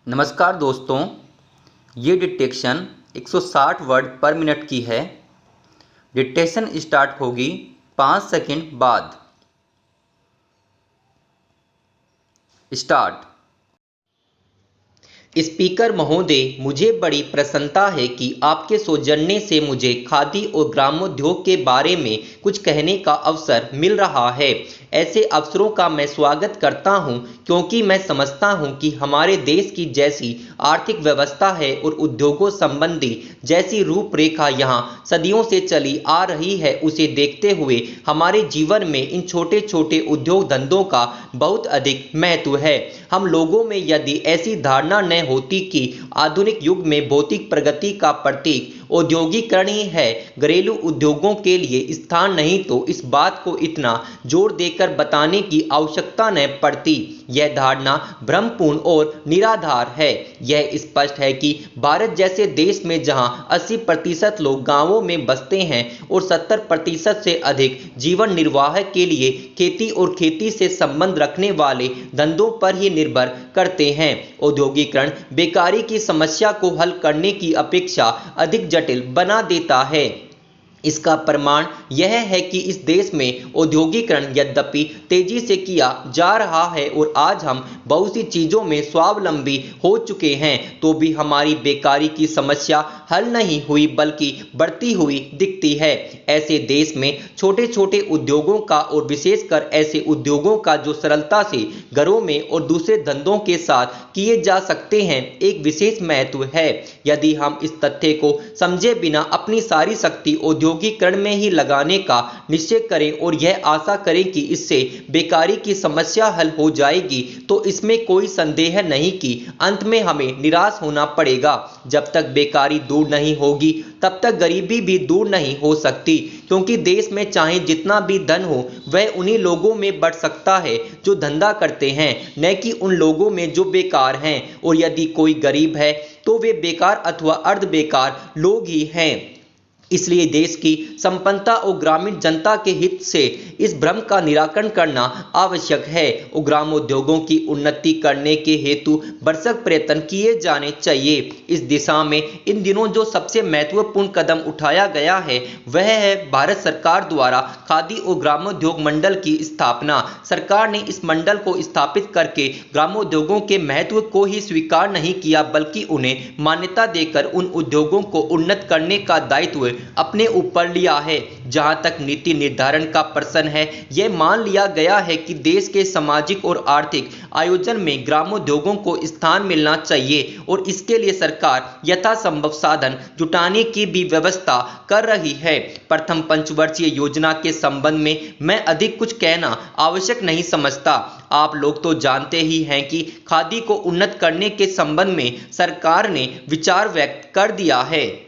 नमस्कार दोस्तों, ये डिटेक्शन 160 वर्ड पर मिनट की है। डिटेक्शन स्टार्ट होगी 5 सेकंड बाद। स्टार्ट। स्पीकर महोदय, मुझे बड़ी प्रसन्नता है कि आपके सौजन्य से मुझे खादी और ग्रामोद्योग के बारे में कुछ कहने का अवसर मिल रहा है। ऐसे अवसरों का मैं स्वागत करता हूं, क्योंकि मैं समझता हूं कि हमारे देश की जैसी आर्थिक व्यवस्था है और उद्योगों संबंधी जैसी रूपरेखा यहां सदियों से चली आ रही है, उसे देखते हुए हमारे जीवन में इन छोटे छोटे उद्योग धंधों का बहुत अधिक महत्व है। हम लोगों में यदि ऐसी धारणा न होती कि आधुनिक युग में भौतिक प्रगति का प्रतीक औद्योगिकरण ही है, घरेलू उद्योगों के लिए स्थान नहीं, तो इस बात को इतना जोर देकर बताने की आवश्यकता न पड़ती। यह धारणा भ्रमपूर्ण और निराधार है। यह स्पष्ट है कि भारत जैसे देश में जहां 80% लोग गांवों में बसते हैं और 70% से अधिक जीवन निर्वाह के लिए खेती और खेती से संबंध रखने वाले धंधों पर ही निर्भर करते हैं, औद्योगिकरण बेकारी की समस्या को हल करने की अपेक्षा अधिक जटिल बना देता है। इसका प्रमाण यह है कि इस देश में औद्योगिकरण यद्यपि तेजी से किया जा रहा है और आज हम बहुत सी चीज़ों में स्वावलंबी हो चुके हैं, तो भी हमारी बेकारी की समस्या हल नहीं हुई बल्कि बढ़ती हुई दिखती है। ऐसे देश में छोटे छोटे उद्योगों का और विशेषकर ऐसे उद्योगों का जो सरलता से घरों में और दूसरे धंधों के साथ किए जा सकते हैं, एक विशेष महत्व है। यदि हम इस तथ्य को समझे बिना अपनी सारी शक्ति औद्योगिकरण में ही लगाने का निश्चय करें और यह आशा करें कि इससे बेकारी की समस्या हल हो जाएगी, तो इसमें कोई संदेह नहीं कि अंत में हमें निराश होना पड़ेगा। जब तक बेकारी दूर नहीं होगी, तब तक गरीबी भी दूर नहीं हो सकती, क्योंकि देश में चाहे जितना भी धन हो, वह उन्हीं लोगों में बढ़ सकता है जो धंधा करते हैं, न कि उन लोगों में जो बेकार हैं। और यदि कोई गरीब है, तो वे बेकार अथवा अर्ध बेकार लोग ही हैं। इसलिए देश की संपन्नता और ग्रामीण जनता के हित से इस भ्रम का निराकरण करना आवश्यक है और ग्रामोद्योगों की उन्नति करने के हेतु भरसक प्रयत्न किए जाने चाहिए। इस दिशा में इन दिनों जो सबसे महत्वपूर्ण कदम उठाया गया है, वह है भारत सरकार द्वारा खादी और ग्रामोद्योग मंडल की स्थापना। सरकार ने इस मंडल को स्थापित करके ग्रामोद्योगों के महत्व को ही स्वीकार नहीं किया, बल्कि उन्हें मान्यता देकर उन उद्योगों को उन्नत करने का दायित्व अपने ऊपर लिया है। जहां तक नीति निर्धारण का प्रश्न है, यह मान लिया गया है कि देश के सामाजिक और आर्थिक आयोजन में ग्रामोद्योगों को स्थान मिलना चाहिए और इसके लिए सरकार यथासंभव साधन जुटाने की भी व्यवस्था कर रही है। प्रथम पंचवर्षीय योजना के संबंध में मैं अधिक कुछ कहना आवश्यक नहीं समझता। आप लोग तो जानते ही हैं कि खादी को उन्नत करने के संबंध में सरकार ने विचार व्यक्त कर दिया है।